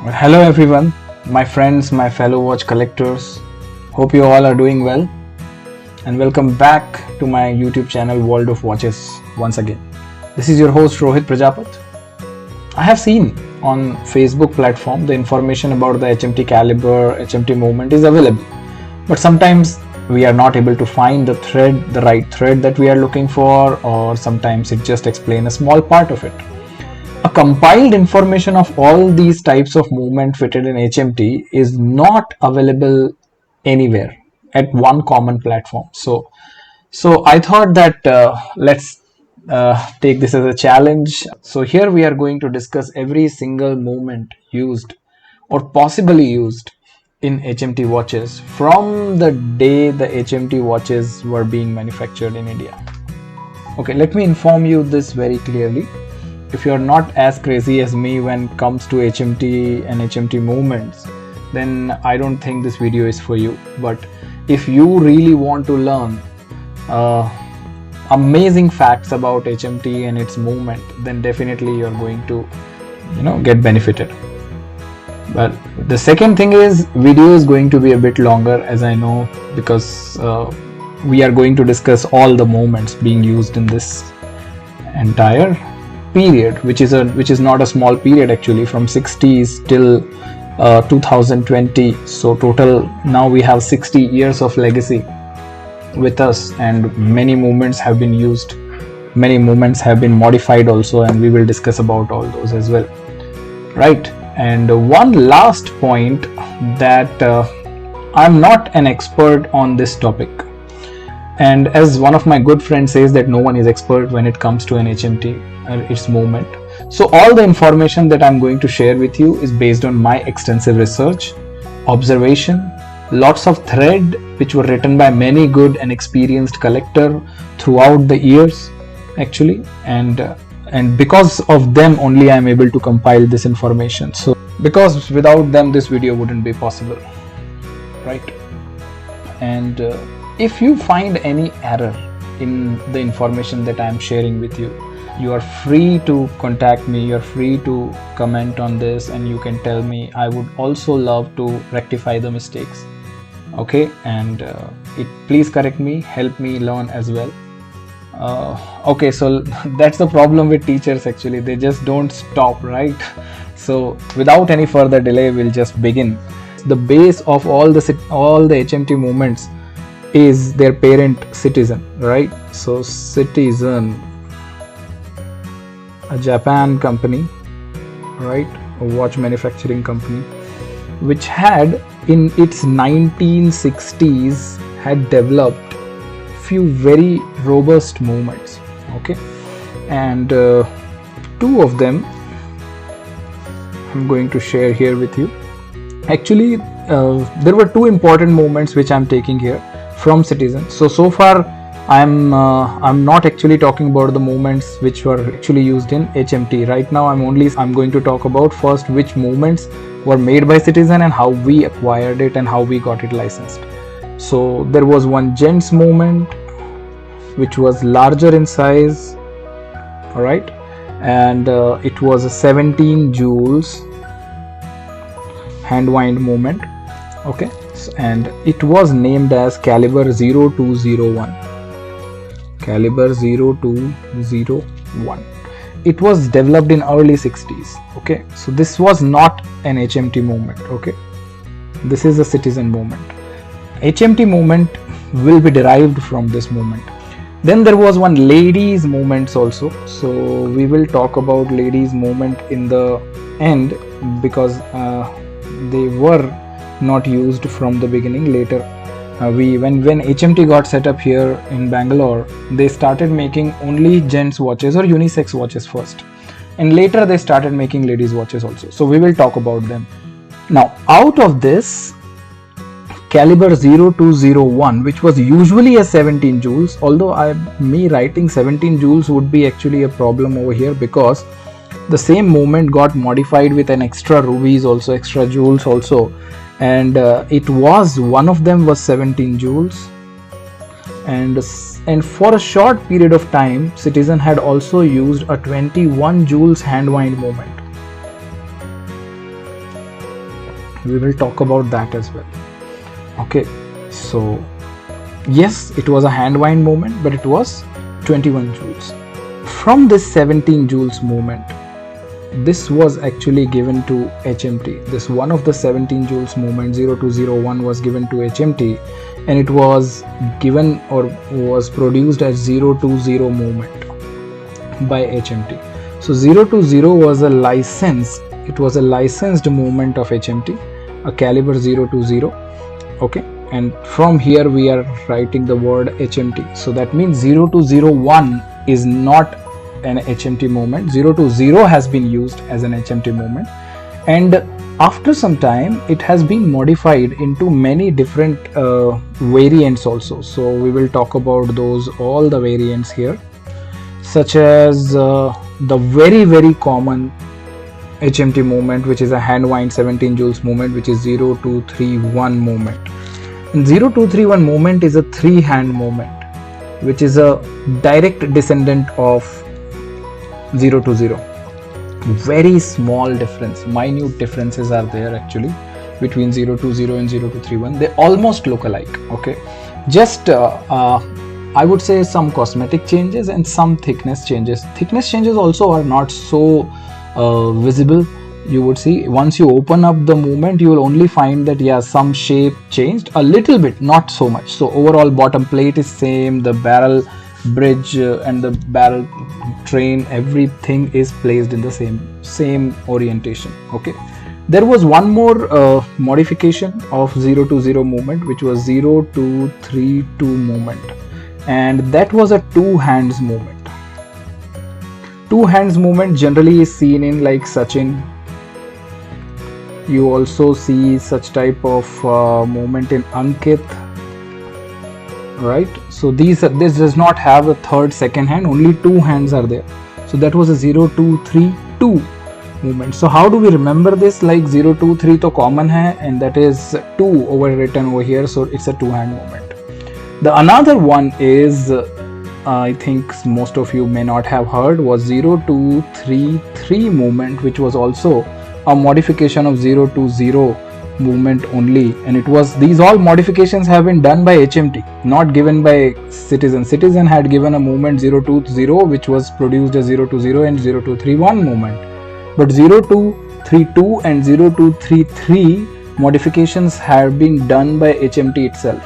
Well, hello everyone, my friends, my fellow watch collectors. Hope you all are doing well and welcome back to my YouTube channel World of Watches once again. This is your host Rohit Prajapat. I have seen on Facebook platform the information about the HMT caliber, HMT movement is available, but sometimes we are not able to find the right thread that we are looking for, or sometimes it just explains a small part of it. A compiled information of all these types of movement fitted in HMT is not available anywhere at one common platform. So I thought that let's take this as a challenge. So here we are going to discuss every single movement used or possibly used in HMT watches from the day the HMT watches were being manufactured in India. Okay, let me inform you this very clearly. If you're not as crazy as me when it comes to HMT and HMT movements, then I don't think this video is for you. But if you really want to learn amazing facts about HMT and its movement, then definitely you're going to get benefited. But the second thing is, video is going to be a bit longer, as I know, because we are going to discuss all the movements being used in this entire period, which is not a small period actually, from 60s till 2020. So total now we have 60 years of legacy with us, and many movements have been used, many movements have been modified also, and we will discuss about all those as well, right? And one last point, that I'm not an expert on this topic, and as one of my good friends says that no one is expert when it comes to an HMT or its movement. So all the information that I'm going to share with you is based on my extensive research, observation, lots of thread which were written by many good and experienced collector throughout the years actually, and because of them only I'm able to compile this information. So because without them this video wouldn't be possible, right? And if you find any error in the information that I am sharing with you, you are free to contact me, you are free to comment on this, and you can tell me. I would also love to rectify the mistakes, okay? And please correct me, help me learn as well. Okay, so that's the problem with teachers actually, they just don't stop, right? So without any further delay, we'll just begin. The base of all the HMT movements is their parent Citizen, right? So Citizen, a Japan company, right, a watch manufacturing company, which had in its 1960s had developed few very robust movements, okay? And two of them I'm going to share here with you. Actually there were two important movements which I'm taking here from Citizen. So far I'm not actually talking about the movements which were actually used in HMT. Right now I'm going to talk about first which movements were made by Citizen and how we acquired it and how we got it licensed. So there was one gents movement which was larger in size, all right, and it was a 17 joules hand wind movement, okay, and it was named as caliber 0201. Caliber 0201. It was developed in early 60s, okay? So this was not an HMT movement, okay? This is a Citizen movement. HMT movement will be derived from this movement. Then there was one ladies movements also. So we will talk about ladies movement in the end, because they were not used from the beginning. Later when HMT got set up here in Bangalore, they started making only gents watches or unisex watches first, and later they started making ladies watches also. So we will talk about them. Now out of this caliber 0201, which was usually a 17 joules, although me writing 17 joules would be actually a problem over here, because the same movement got modified with an extra rubies also, extra joules also, and it was, one of them was 17 joules, and for a short period of time Citizen had also used a 21 joules hand wind movement. We will talk about that as well. Okay, so yes, it was a hand wind movement, but it was 21 joules. From this 17 joules movement, this was actually given to HMT. This one of the 17 joules movement 0201 was given to HMT, and it was given or was produced as 020 movement by HMT. So 020 was a licensed, it was a licensed movement of HMT, a caliber 020. Okay, and from here we are writing the word HMT. So that means 0201 is not an HMT movement. 020 has been used as an HMT movement, and after some time it has been modified into many different variants also. So we will talk about those, all the variants here, such as the very common HMT movement, which is a hand wind 17 joules movement, which is 0231 movement. And 0231 movement is a 3-hand movement, which is a direct descendant of 020. Very small difference, minute differences are there actually between 020 and 0231. They almost look alike. Okay, just I would say some cosmetic changes and some thickness changes. Thickness changes also are not so visible. You would see once you open up the movement, you will only find that yeah, some shape changed a little bit, not so much. So overall bottom plate is same, the barrel bridge and the barrel train, everything is placed in the same orientation. Okay, there was one more modification of 020 movement, which was 0232 movement, and that was a 2 hands movement. 2 hands movement generally is seen in like Sachin. You also see such type of movement in Ankit, right? So this does not have a third second hand, only 2 hands are there. So that was a 0232 movement. So how do we remember this? Like 023 to common hai, and that is 2 overwritten over here, so it's a 2-hand movement. The another one is I think most of you may not have heard, was 0233 movement, which was also a modification of 020 movement only, and it was, these all modifications have been done by HMT, not given by Citizen. Citizen had given a movement 020 which was produced as 020 and 0231 movement, but 0232 and 0233 modifications have been done by HMT itself.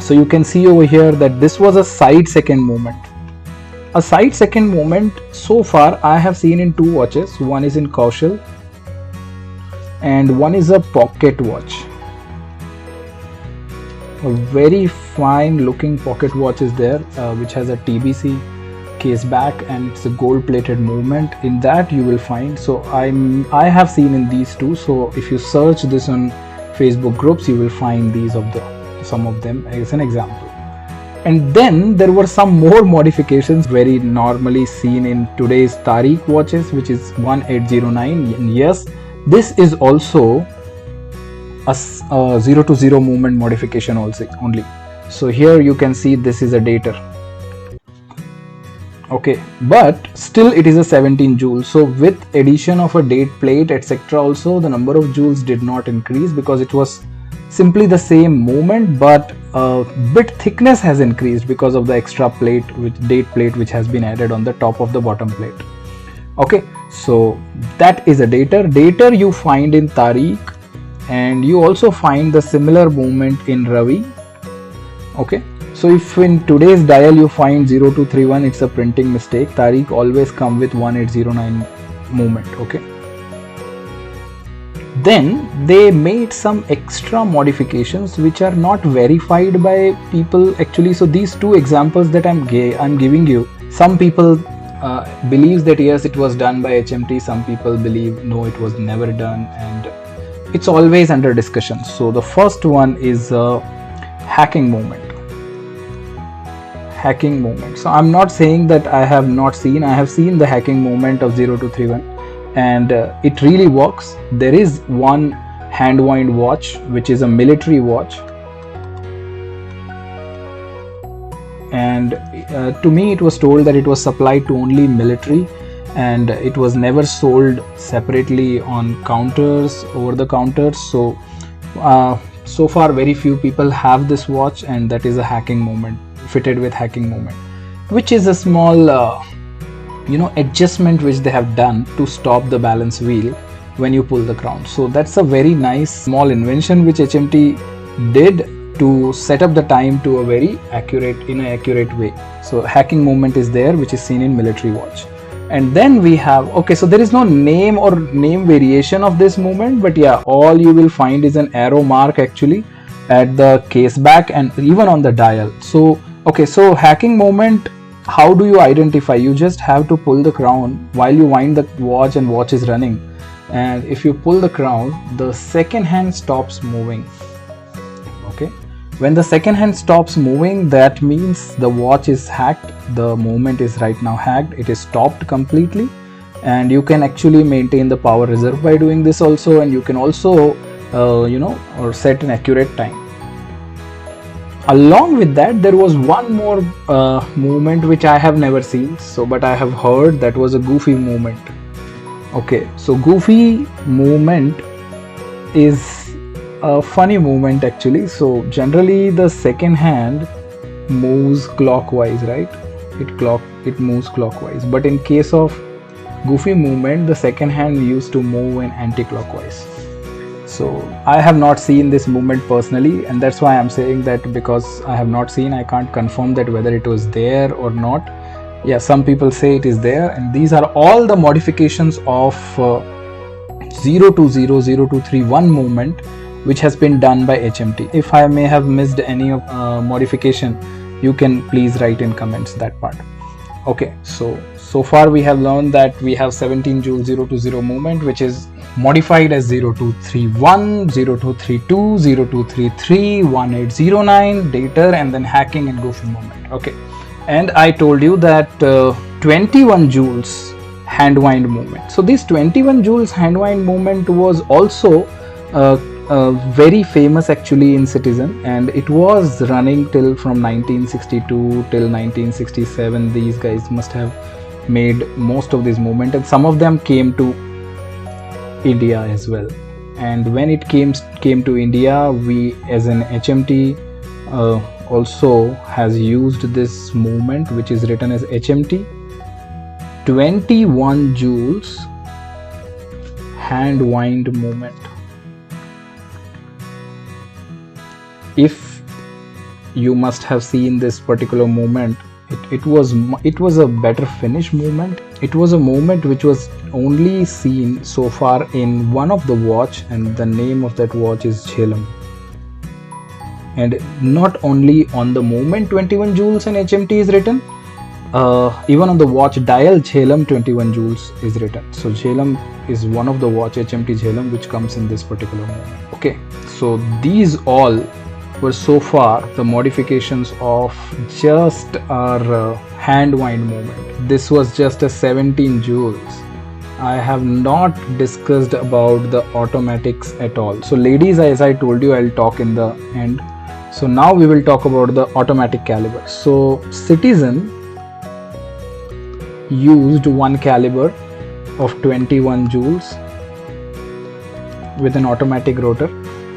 So you can see over here that this was a side second movement. A side second movement so far I have seen in 2 watches. One is in Kaushal and one is a pocket watch. A very fine looking pocket watch is there, which has a TBC case back, and it's a gold plated movement. In that you will find, so I have seen in these 2. So if you search this on Facebook groups, you will find these some of them as an example. And then there were some more modifications very normally seen in today's Tariq watches, which is 1809. And yes, this is also a 020 movement modification also only. So here you can see this is a dater. Okay, but still it is a 17 joules. So with addition of a date plate etc, also the number of joules did not increase, because it was simply the same movement, but bit thickness has increased because of the extra plate, with date plate, which has been added on the top of the bottom plate. Okay, so that is a dater. Dater you find in Tariq, and you also find the similar movement in Ravi. Okay, so if in today's dial you find 0231, it's a printing mistake. Tariq always come with 1809 movement. Okay, then they made some extra modifications which are not verified by people actually. So these 2 examples that I'm giving you, some people believes that yes, it was done by HMT, some people believe no, it was never done, and it's always under discussion. So the first one is hacking movement. Hacking movement. So I'm not saying that I have not seen, I have seen the hacking movement of 0231, and it really works. There is one hand wind watch which is a military watch, and to me it was told that it was supplied to only military, and it was never sold separately on counters, over the counters. So so far very few people have this watch, and that is a hacking movement, fitted with hacking movement, which is a small adjustment which they have done to stop the balance wheel when you pull the crown. So that's a very nice small invention which HMT did to set up the time to a very accurate way. So hacking movement is there, which is seen in military watch. And then we have, okay, so there is no name or name variation of this movement, but yeah, all you will find is an arrow mark actually at the case back and even on the dial. So okay, so hacking movement, how do you identify? You just have to pull the crown while you wind the watch and watch is running, and if you pull the crown, the second hand stops moving. Okay, when the second hand stops moving, that means the watch is hacked. The movement is right now hacked. It is stopped completely, and you can actually maintain the power reserve by doing this also, and you can also or set an accurate time. Along with that, there was one more movement which I have never seen, but I have heard, that was a goofy movement. Okay, so goofy movement is a funny movement actually. So generally the second hand moves clockwise, right? It moves clockwise, but in case of goofy movement, the second hand used to move in anti-clockwise. So I have not seen this movement personally, and that's why I'm saying that, because I have not seen, I can't confirm that whether it was there or not. Yeah, some people say it is there, and these are all the modifications of 0200-0231 movement which has been done by HMT. If I may have missed any of modification, you can please write in comments that part. Okay, so far we have learned that we have 17 joule 020 movement, which is modified as 0231, 0232, 0233, 1809, dater, and then hacking and goofy movement. Okay, and I told you that 21 joules hand wind movement. So this 21 joules hand wind movement was also very famous actually in Citizen, and it was running till from 1962 till 1967. These guys must have made most of this movement, and some of them came to India as well. And when it came to India, we as an HMT also has used this movement, which is written as HMT 21 joules hand wind movement. If you must have seen this particular movement, it was a better finish movement. It was a movement which was only seen so far in one of the watch, and the name of that watch is Jhelum. And not only on the movement 21 joules and HMT is written, even on the watch dial Jhelum 21 joules is written. So Jhelum is one of the watch, HMT Jhelum, which comes in this particular movement. Okay, so these all were so far the modifications of just our hand wind movement. This was just a 17 joules. I have not discussed about the automatics at all. So ladies, as I told you, I'll talk in the end. So now we will talk about the automatic caliber. So Citizen used one caliber of 21 joules with an automatic rotor,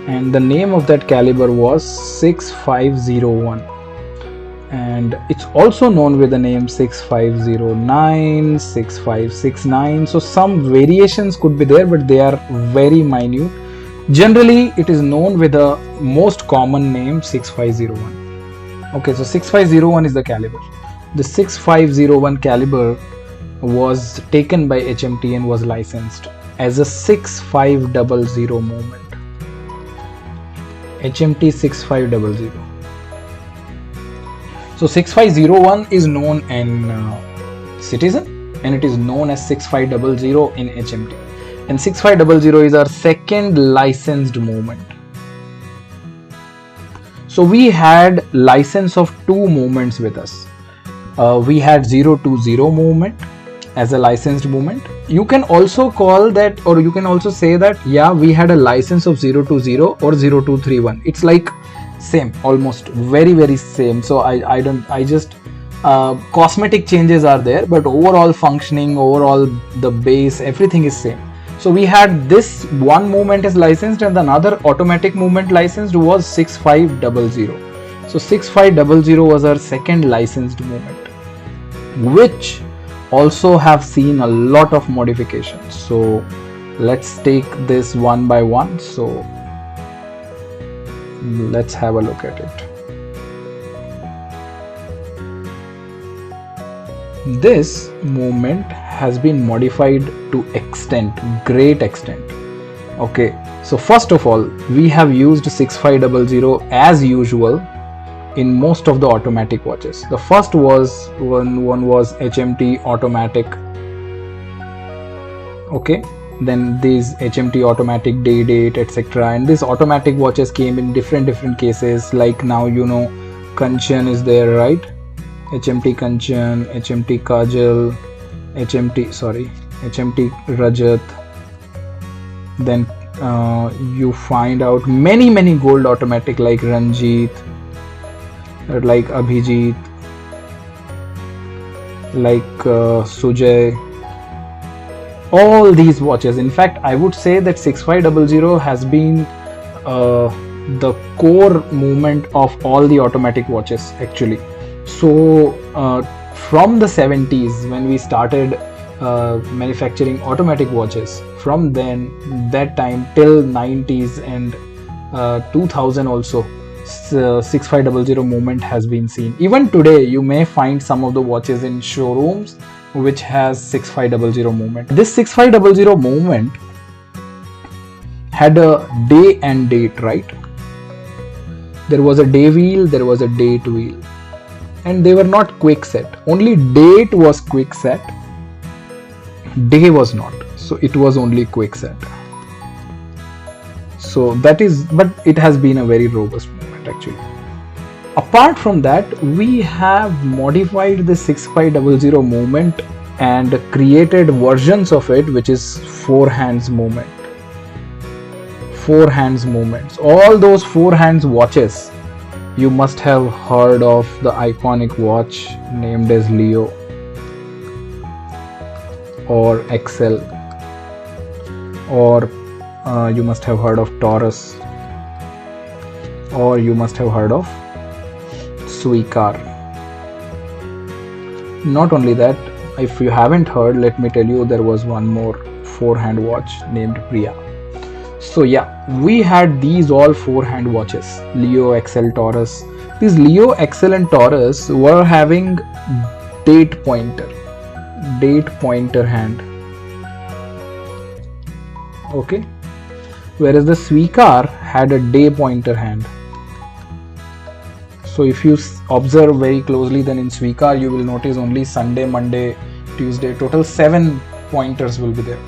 and the name of that caliber was 6501, and it's also known with the name 6509, 6569. So some variations could be there, but they are very minute. Generally it is known with the most common name 6501. Okay, so 6501 is the caliber. The 6501 caliber was taken by HMT and was licensed as a 6500 movement. HMT 6500. So 6501 is known in Citizen, and it is known as 6500 in HMT. And 6500 is our second licensed movement. So we had license of two movements with us. We had 020 movement as a licensed movement. You can also call that, or you can also say that, yeah, we had a license of 020 or 0231. It's like same, almost very same. So I cosmetic changes are there, but overall functioning, overall the base, everything is same. So we had this one movement is licensed, and another automatic movement licensed was 6500. So 6500 was our second licensed movement, which also have seen a lot of modifications. So let's take this one by one. So let's have a look at it. This movement has been modified to great extent. Okay, so first of all, we have used 6500 as usual in most of the automatic watches. The first was one was HMT automatic. Okay, then these HMT automatic day date, etc. And these automatic watches came in different cases. Like now, you know, Kanchan is there, right? HMT Kanchan, HMT Kajal, HMT Rajat. Then you find out many gold automatic like Ranjit, like Abhijit, like Sujay. All these watches. In fact, I would say that 6500 has been the core movement of all the automatic watches actually. So from the 70s, when we started manufacturing automatic watches, from then that time till 90s and 2000 also, 6500 movement has been seen. Even today you may find some of the watches in showrooms which has 6500 movement. This 6500 movement had a day and date, right? There was a day wheel, there was a date wheel, and they were not quick set. Only date was quick set, day was not. So it was only quick set. So that is, but it has been a very robust movement actually. Apart from that, we have modified the 6500 movement and created versions of it, which is 4 hands movement. 4 hands movements. All those 4 hands watches, you must have heard of the iconic watch named as Leo or Excel, or you must have heard of Taurus, or you must have heard of Swikar. Not only that, if you haven't heard, let me tell you, there was one more 4-hand watch named Priya. So yeah, we had these all 4-hand watches, Leo, Excel, Taurus. These Leo, Excel and Taurus were having date pointer hand. Okay, whereas the Swikar had a day pointer hand. So if you observe very closely, then in Swikar you will notice only Sunday, Monday, Tuesday, total 7 pointers will be there.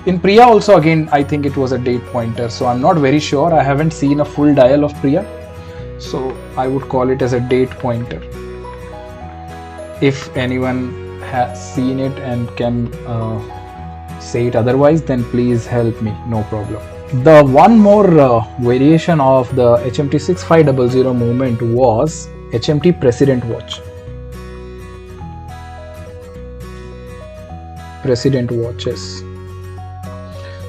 In Priya also, again, I think it was a date pointer, so I'm not very sure. I haven't seen a full dial of Priya, so I would call it as a date pointer. If anyone has seen it and can say it otherwise, then please help me, no problem. The one more variation of the HMT 6500 movement was HMT President watch. President watches.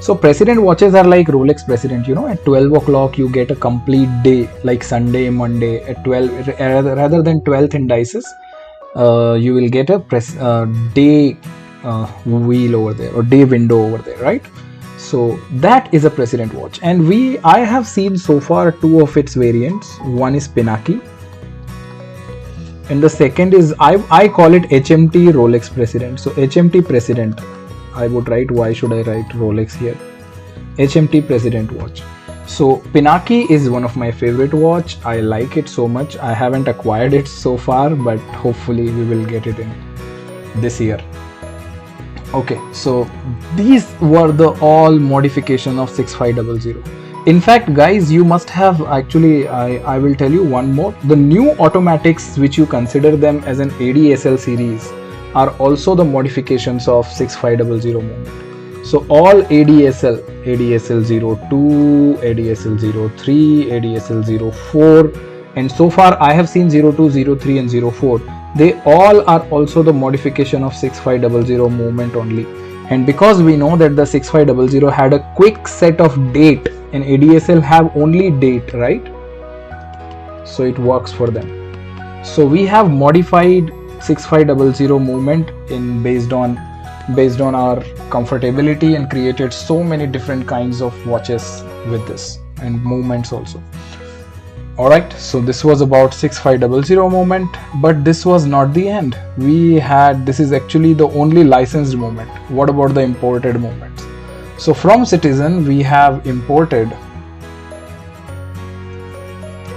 So President watches are like Rolex President, you know, at 12 o'clock you get a complete day, like Sunday, Monday at 12, rather than 12th indices, you will get a day wheel over there, or day window over there, right? So that is a President watch, and I have seen so far 2 of its variants. One is Pinaki, and the second is, I call it HMT Rolex President. So HMT President, I would write, why should I write Rolex here? HMT President watch. So Pinaki is one of my favorite watch. I like it so much. I haven't acquired it so far, but hopefully we will get it in this year. Okay, so these were the all modification of 6500. In fact, guys, you must have actually, I will tell you one more. The new automatics, which you consider them as an ADSL series, are also the modifications of 6500 movement. So all ADSL 02, ADSL 03, ADSL 04, and so far I have seen 02, 03 and 04. they all are also the modification of 6500 movement only. And because we know that the 6500 had a quick set of date and ADSL have only date, right? So it works for them. So we have modified 6500 movement based on our comfortability and created so many different kinds of watches with this and movements also. Alright, so this was about 6500 movement, but this was not the end. This is actually the only licensed movement. What about the imported movements? So from Citizen we have imported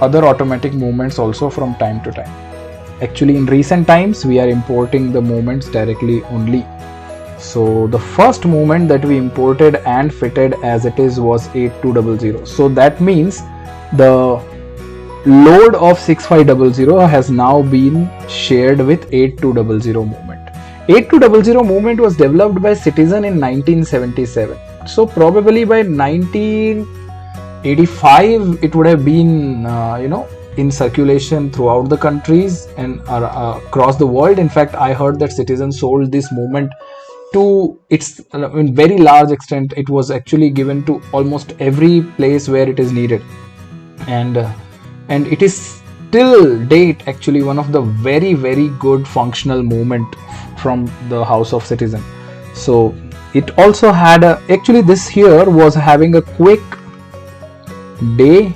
other automatic movements also from time to time. Actually in recent times we are importing the movements directly only. So the first movement that we imported and fitted as it is was 8200. So that means the load of 6500 has now been shared with 8200 movement. 8200 movement was developed by Citizen in 1977. So probably by 1985 it would have been in circulation throughout the countries and across the world. In fact, I heard that Citizen sold this movement to its in very large extent. It was actually given to almost every place where it is needed, and it is till date actually one of the very, very good functional movement from the house of Citizen. So it also had actually this here was having a quick day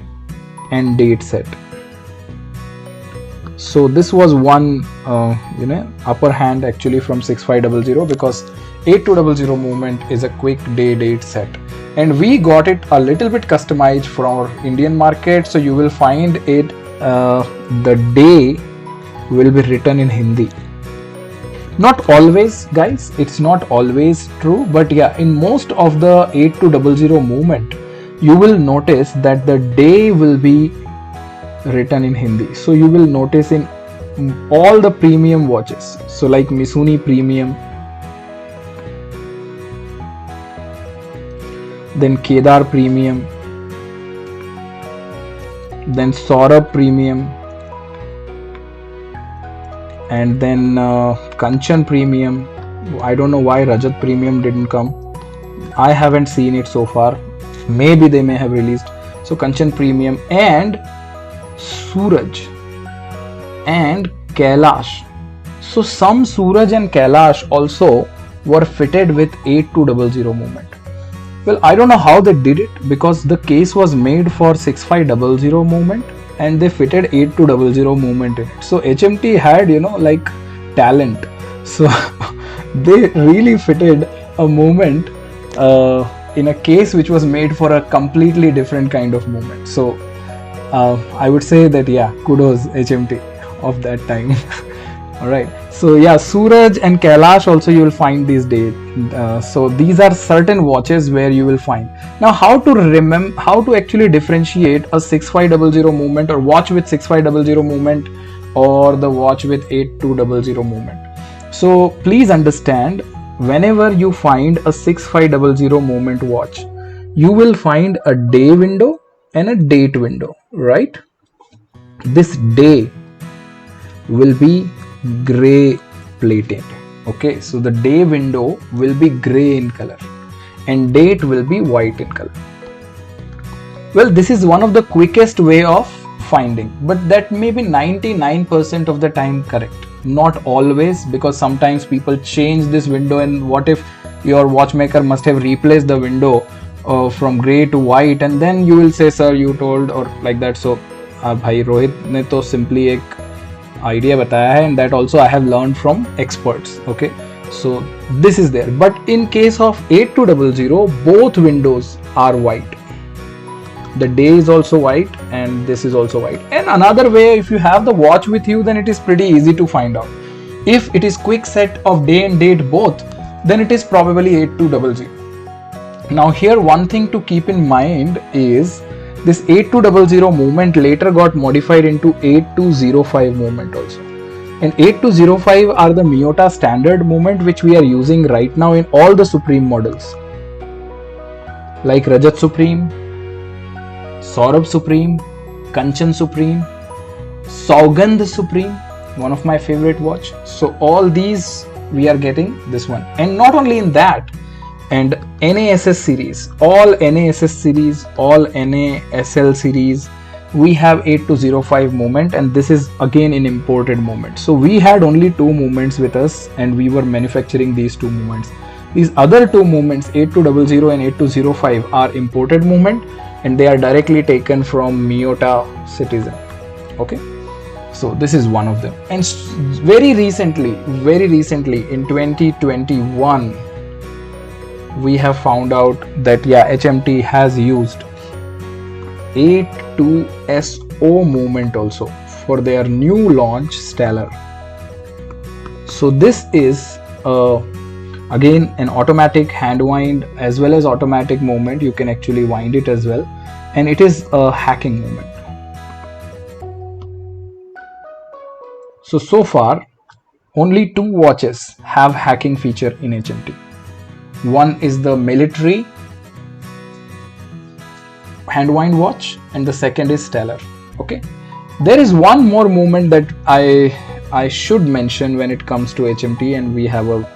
and date set. So this was one upper hand actually from 6500, because 8200 movement is a quick day date set, and we got it a little bit customized for our Indian market. So you will find it the day will be written in Hindi. Not always, guys, it's not always true, but yeah, in most of the 8200 movement you will notice that the day will be written in Hindi. So you will notice in all the premium watches, so like Missoni Premium, then Kedar Premium, then Saurabh Premium, and then Kanchan Premium. I don't know why Rajat Premium didn't come. I haven't seen it so far. Maybe they may have released. So Kanchan Premium and Suraj and Kailash. So some Suraj and Kailash also were fitted with 8200 movement. Well, I don't know how they did it, because the case was made for 6500 movement and they fitted 8200 movement in it. So HMT had like talent. So they really fitted a movement in a case which was made for a completely different kind of movement. So I would say that kudos HMT of that time. Alright, so Suraj and Kailash also you will find these days. So these are certain watches where you will find. Now how to actually differentiate a 6500 movement or watch with 6500 movement or the watch with 8200 movement. So please understand, whenever you find a 6500 movement watch, you will find a day window and a date window, right? This day will be gray plated. Okay, so the day window will be gray in color and date will be white in color. Well, this is one of the quickest way of finding, but that may be 99% of the time correct. Not always, because sometimes people change this window, and what if your watchmaker must have replaced the window from gray to white, and then you will say, sir, you told, or like that. So bhai Rohit ne to simply ek idea bataya hai, and that also I have learned from experts. Okay, so this is there, but in case of 8200 both windows are white. The day is also white and this is also white. And another way, if you have the watch with you, then it is pretty easy to find out. If it is quick set of day and date both, then it is probably 8200. Now here one thing to keep in mind is this 8200 movement later got modified into 8205 movement also. And 8205 are the Miyota standard movement which we are using right now in all the Supreme models, like Rajat Supreme, Saurabh Supreme, Kanchan Supreme, Saugandh Supreme, one of my favorite watch. So all these we are getting this one, and not only in that, and NASS series, all NASS series, all NASL series, we have 8205 movement, and this is again an imported movement. So we had only two movements with us and we were manufacturing these two movements. These other two movements, 8200 and 8205, are imported movement, and they are directly taken from Miyota Citizen. Okay, so this is one of them. And very recently in 2021, we have found out that HMT has used 82SO movement also for their new launch Stellar. So this is again an automatic hand wind as well as automatic movement. You can actually wind it as well, and it is a hacking movement. So far only two watches have hacking feature in HMT. One is the military hand wind watch, and the second is Stellar. Okay, there is one more movement that I should mention when it comes to HMT, and we have a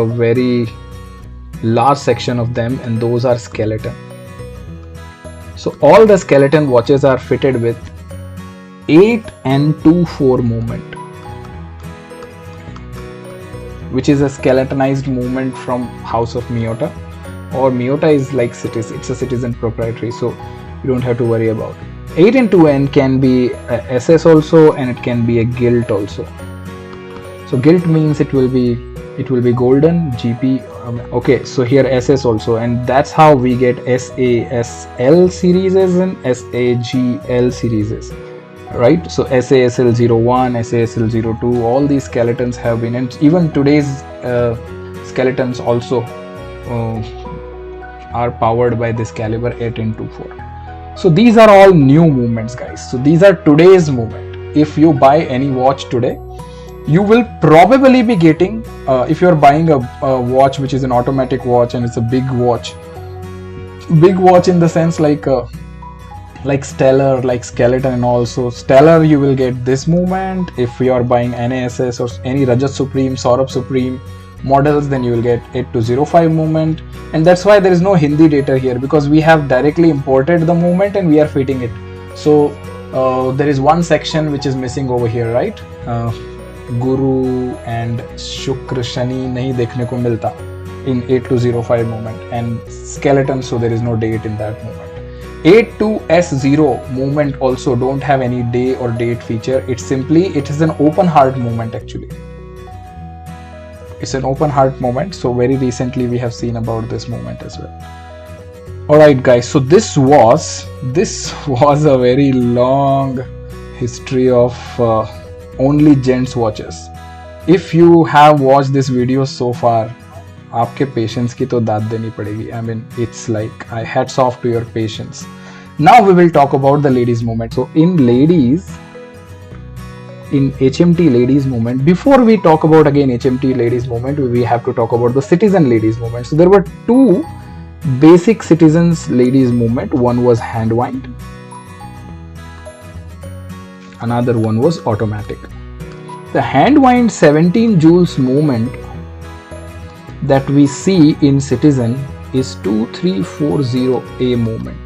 very large section of them, and those are skeleton. So all the skeleton watches are fitted with 8N24 movement, which is a skeletonized movement from House of Miyota, or Miyota is like it's a Citizen proprietary, so you don't have to worry about it. 8N2N can be a SS also, and it can be a gilt also. So gilt means it will be golden, GP. Okay, so here SS also, and that's how we get SASL series and SAGL series, right? So SASL01, SASL02, all these skeletons have been, and even today's skeletons also are powered by this caliber 8N24. So these are all new movements, guys. So these are today's movement. If you buy any watch today, you will probably be getting, if you're buying a watch which is an automatic watch and it's a big watch in the sense like Stellar, like skeleton and all. So Stellar, you will get this movement. If you are buying NASS or any Rajat Supreme, Saurabh Supreme models, then you will get 8205 movement. And that's why there is no Hindi data here, because we have directly imported the movement and we are fitting it. So there is one section which is missing over here, right? Guru and Shukra Shani nahi dekhne ko milta in 8205 movement, and skeleton, so there is no date in that movement. 82S0 movement also don't have any day or date feature. It is an open heart movement actually. It's an open heart movement. So very recently we have seen about this movement as well. Alright guys, so this was a very long history of only gents watches. If you have watched this video so far, आपके patience की तो दाद देनी पड़ेगी. I mean, it's like hats off to your patience. Now we will talk about the ladies movement. So in HMT ladies movement, before we talk about again HMT ladies movement, we have to talk about the Citizen ladies movement. So there were two basic Citizens ladies movement. One was hand wind, another one was automatic. The hand wind 17 joules movement that we see in Citizen is 2340A movement.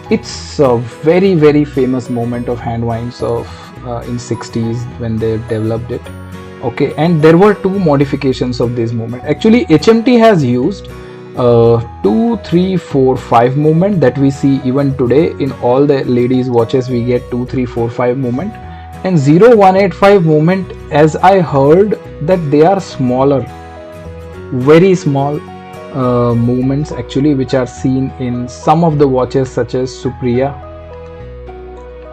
It's a very, very famous movement of hand winds of in 60s when they developed it. Okay, and there were two modifications of this movement. Actually, HMT has used 2345 movement that we see even today in all the ladies watches. We get 2345 movement, and 0185 movement, as I heard that they are smaller, very small movements actually, which are seen in some of the watches such as Supriya,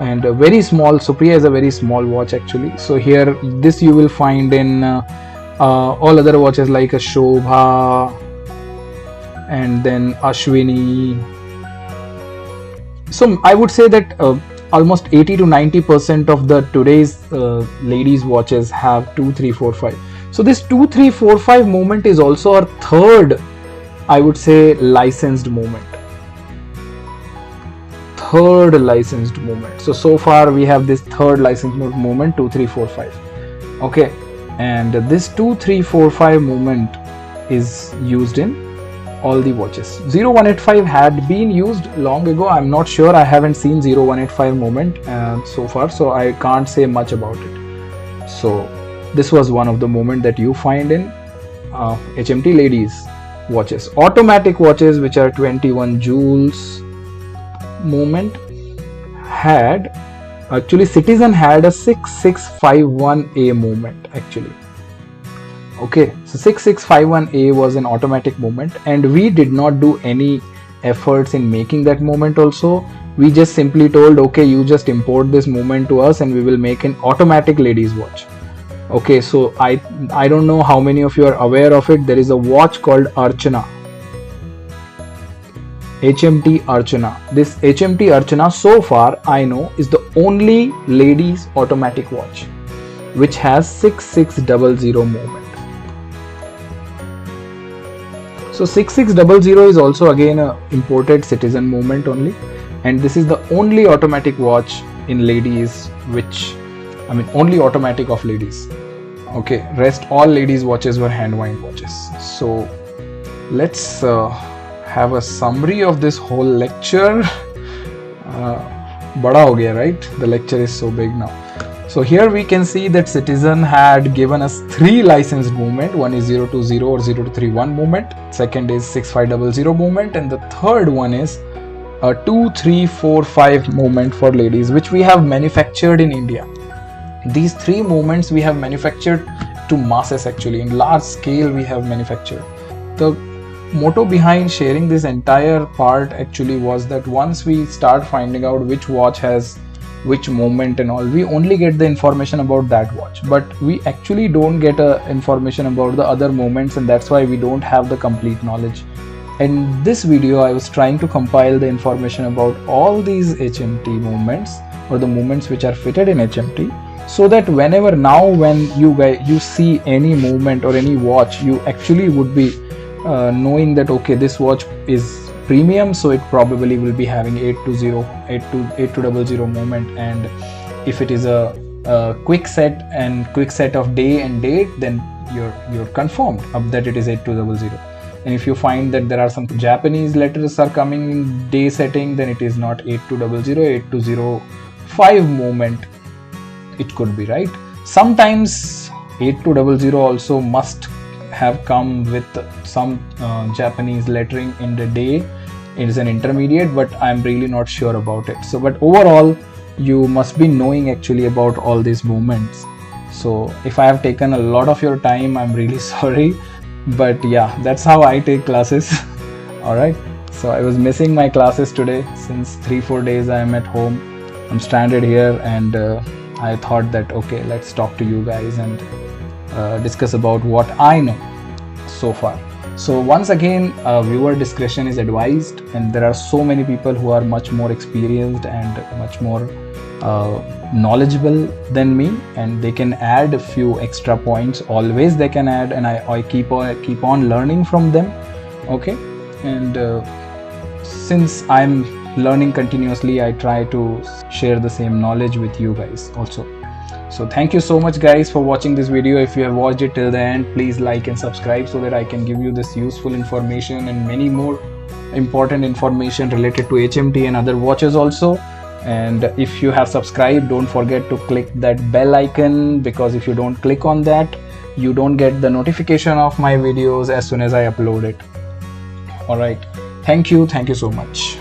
and very small. Supriya is a very small watch actually. So here this you will find in all other watches like a Shobha and then Ashwini. So I would say that almost 80 to 90% of the today's ladies watches have 2345. So this 2345 movement is also our third, I would say, licensed movement. third licensed movement. So far we have this third licensed movement 2 3 4 5. Okay, and this 2 3 4 5 movement is used in all the watches. 0185 had been used long ago. I'm not sure, I haven't seen 0185 movement so far, so I can't say much about it. So this was one of the movement that you find in HMT ladies watches. Automatic watches which are 21 joules movement had actually, Citizen had a 6651A movement actually. Okay, so 6651A was an automatic movement, and we did not do any efforts in making that movement also. We just simply told, okay, you just import this movement to us and we will make an automatic ladies watch. Okay, so I don't know how many of you are aware of it. There is a watch called Archana, HMT Archana. This HMT Archana, so far I know, is the only ladies automatic watch which has 6600 movement. So 6600 is also again a imported Citizen movement only, and this is the only automatic watch in ladies, which only automatic of ladies. Okay, rest all ladies watches were hand wind watches. So let's have a summary of this whole lecture. Bada ho gaya, right? The lecture is so big now. So here we can see that Citizen had given us 3 licensed movement. One is 020 or 0231 movement, second is 6500 movement, and the third one is a 2345 movement for ladies, which we have manufactured in India. These 3 movements we have manufactured to masses actually, in large scale we have manufactured. The motto behind sharing this entire part actually was that once we start finding out which watch has which movement and all, we only get the information about that watch, but we actually don't get information about the other movements, and that's why we don't have the complete knowledge. In this video I was trying to compile the information about all these HMT movements, or the movements which are fitted in HMT, so that whenever now when you see any movement or any watch, you actually would be knowing that okay, this watch is premium, so it probably will be having 8200 movement, and if it is a quick set of day and date, then you're confirmed that it is 8200. And if you find that there are some Japanese letters are coming in day setting, then it is not 8200, 8205 movement it could be, right? Sometimes 8200 also must have come with some Japanese lettering in the day. It is an intermediate, but I'm really not sure about it. So but overall you must be knowing actually about all these movements. So if I have taken a lot of your time, I'm really sorry, but yeah, that's how I take classes. All right, so I was missing my classes today. Since 3-4 days I am at home, I'm stranded here, and I thought that okay, let's talk to you guys and discuss about what I know so far. So once again, viewer discretion is advised, and there are so many people who are much more experienced and much more knowledgeable than me, and they can add a few extra points. Always they can add, and I keep on learning from them. Okay, and since I'm learning continuously, I try to share the same knowledge with you guys also. So thank you so much guys for watching this video. If you have watched it till the end, please like and subscribe so that I can give you this useful information and many more important information related to HMT and other watches also. And if you have subscribed, don't forget to click that bell icon, because if you don't click on that, you don't get the notification of my videos as soon as I upload it. Alright, thank you so much.